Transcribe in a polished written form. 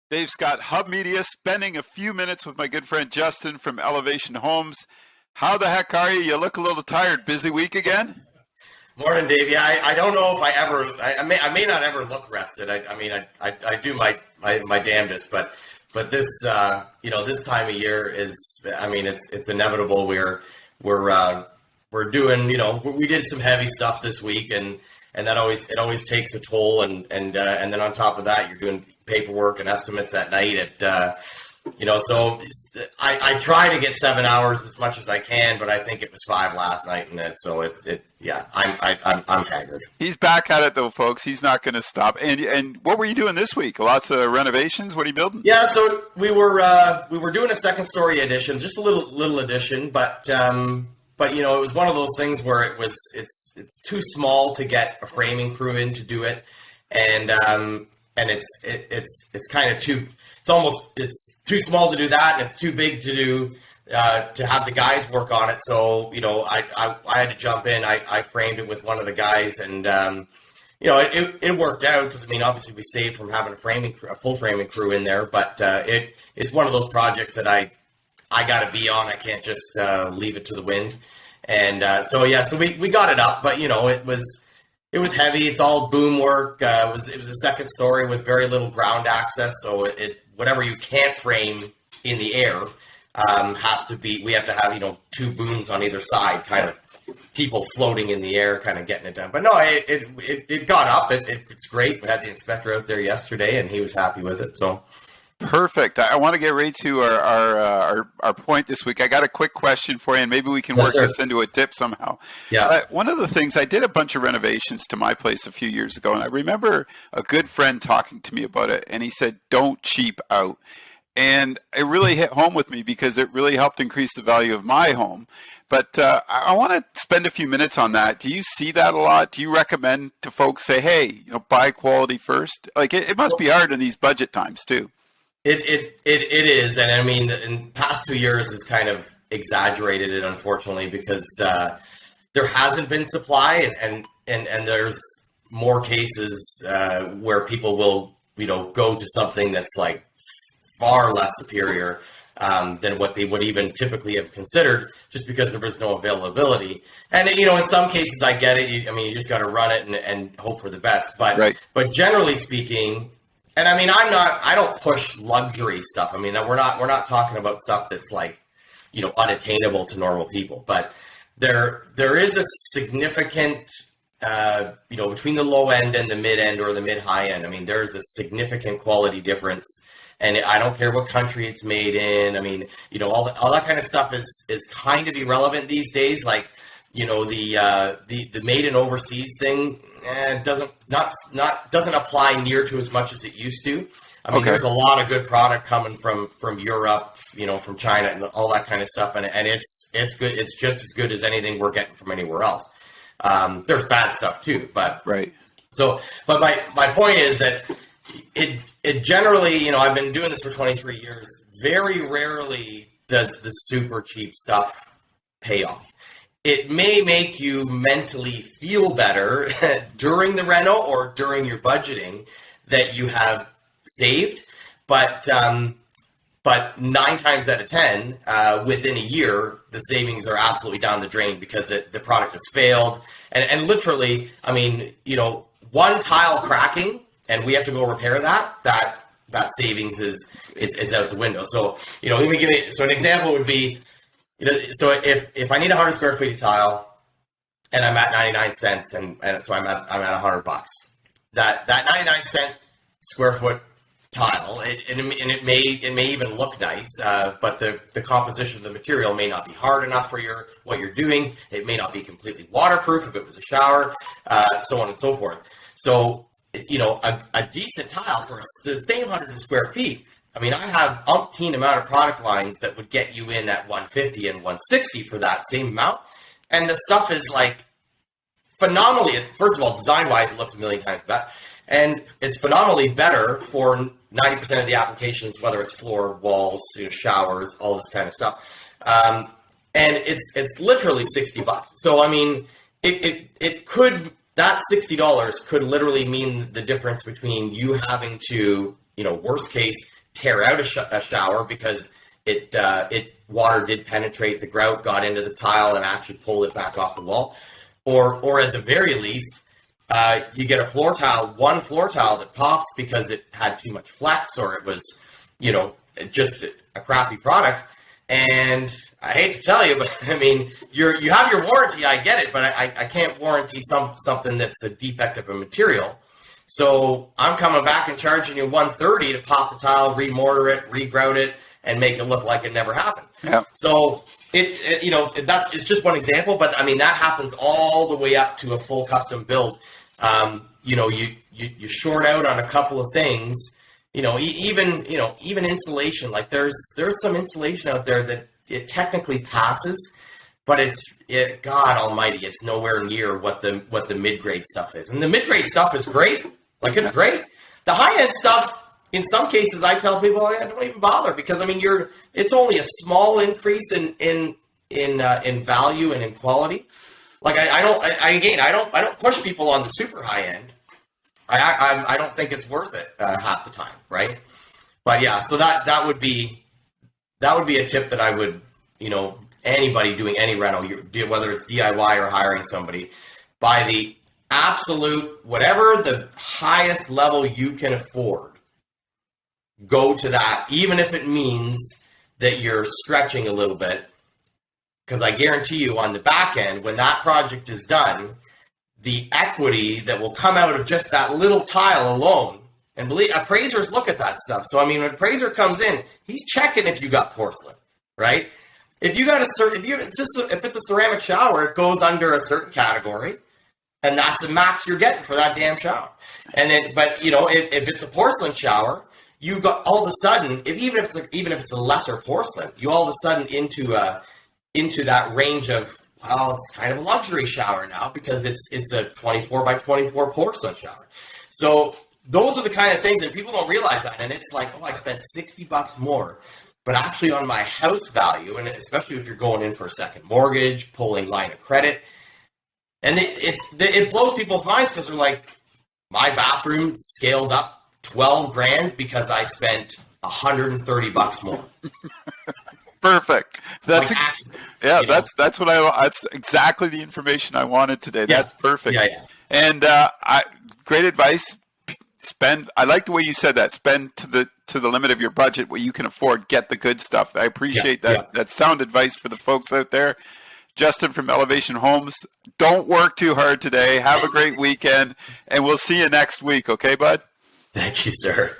Dave Scott, Hub Media, spending a few minutes with my good friend Justin from Elevation Homes. How the heck are you? You look a little tired. Busy week again? Morning, Dave. Yeah, I don't know if I may not ever look rested. I do my damnedest, but this this time of year is, it's inevitable. We're doing, we did some heavy stuff this week, and that always takes a toll, and then on top of that, you're doing paperwork and estimates at night so I try to get 7 hours as much as I can, but I think it was 5 last night, I'm haggard. He's back at it though, folks. He's not going to stop. And what were you doing this week? Lots of renovations. What are you building? Yeah, so we were doing a second story addition, just a little addition, but it was one of those things where it's too small to get a framing crew in to do it, and it's kind of too. It's too small to do that, and it's too big to do to have the guys work on it. So I had to jump in. I framed it with one of the guys, and it worked out because obviously we saved from having a full framing crew in there. But it's one of those projects that I got to be on. I can't just leave it to the wind. And so we got it up, but it was heavy. It's all boom work. It was a second story with very little ground access, so whatever you can't frame in the air has to be. We have to have two booms on either side, kind of people floating in the air, kind of getting it done. But no, it got up. It's great. We had the inspector out there yesterday, and he was happy with it. So. Perfect. I want to get right to our point this week. I got a quick question for you, and maybe we can work this into a tip somehow. Yeah. One of the things, I did a bunch of renovations to my place a few years ago, and I remember a good friend talking to me about it, and he said, don't cheap out. And it really hit home with me because it really helped increase the value of my home. But I want to spend a few minutes on that. Do you see that a lot? Do you recommend to folks, say, hey, buy quality first? Like it must be hard in these budget times too. It is, and in past 2 years has kind of exaggerated it, unfortunately, because there hasn't been supply, and there's more cases where people will go to something that's like far less superior than what they would even typically have considered, just because there was no availability. And in some cases, I get it. You just got to run it and hope for the best. But right. But generally speaking. And I don't push luxury stuff. We're not talking about stuff that's like, unattainable to normal people. But there is a significant, between the low end and the mid end or the mid high end. There's a significant quality difference. And I don't care what country it's made in. All that kind of stuff is kind of irrelevant these days. Like, the made in overseas thing. Doesn't apply near to as much as it used to. There's a lot of good product coming from Europe, from China and all that kind of stuff, and it's good. It's just as good as anything we're getting from anywhere else. There's bad stuff too, but right. So, but my point is that it generally, I've been doing this for 23 years. Very rarely does the super cheap stuff pay off. It may make you mentally feel better during the reno or during your budgeting that you have saved, but 9 times out of 10, within a year, the savings are absolutely down the drain because the product has failed. And literally, one tile cracking and we have to go repair that savings is out the window. So, let me give you, so an example would be, so if I need 100 square feet of tile and I'm at 99 cents and so I'm at $100, that 99 cent square foot tile, it may even look nice, but the composition of the material may not be hard enough for what you're doing. It may not be completely waterproof if it was a shower, so on and so forth. So, a decent tile for the same 100 square feet, I have umpteen amount of product lines that would get you in at 150 and 160 for that same amount. And the stuff is like phenomenally, first of all, design-wise, it looks a million times better. And it's phenomenally better for 90% of the applications, whether it's floor, walls, showers, all this kind of stuff. And it's literally $60. So, it could, that $60 could literally mean the difference between you having to, worst case, tear out a shower because it water did penetrate the grout, got into the tile, and actually pulled it back off the wall. Or at the very least, you get one floor tile that pops because it had too much flex, or it was, just a crappy product. And I hate to tell you, but I mean, you have your warranty. I get it, but I can't warranty something that's a defect of a material. So I'm coming back and charging you $130 to pop the tile, remortar it, regrout it, and make it look like it never happened. Yeah. So it's just one example, but I mean that happens all the way up to a full custom build. You short out on a couple of things. Even insulation. Like there's some insulation out there that it technically passes, but God Almighty, it's nowhere near what the mid-grade stuff is. And the mid-grade stuff is great. Like it's great. The high-end stuff, in some cases, I tell people I don't even bother because I mean it's only a small increase in value and in quality. Like I don't push people on the super high end. I don't think it's worth it half the time, right? But yeah, so that would be a tip that I would, anybody doing any reno, whether it's DIY or hiring somebody, buy the absolute, whatever the highest level you can afford, go to that, even if it means that you're stretching a little bit, because I guarantee you on the back end, when that project is done, the equity that will come out of just that little tile alone, and believe appraisers look at that stuff. So I mean, when an appraiser comes in, he's checking if you got porcelain, right? If it's a ceramic shower, it goes under a certain category, and that's the max you're getting for that damn shower. And then, but if it's a porcelain shower, you got all of a sudden, even if it's a lesser porcelain, you all of a sudden into that range of, well, it's kind of a luxury shower now because it's a 24 by 24 porcelain shower. So those are the kind of things that people don't realize that. And it's like, oh, I spent $60 more. But actually on my house value, and especially if you're going in for a second mortgage, pulling line of credit, and it blows people's minds because they're like, my bathroom scaled up 12 grand because I spent $130 more. Perfect. That's that's what that's exactly the information I wanted today. Yeah. That's perfect. Yeah. And great advice. I like the way you said that. Spend to the limit of your budget, what you can afford. Get the good stuff. I appreciate that. Yeah. That's sound advice for the folks out there. Justin from Elevation Homes. Don't work too hard today. Have a great weekend, and we'll see you next week. Okay, bud? Thank you, sir.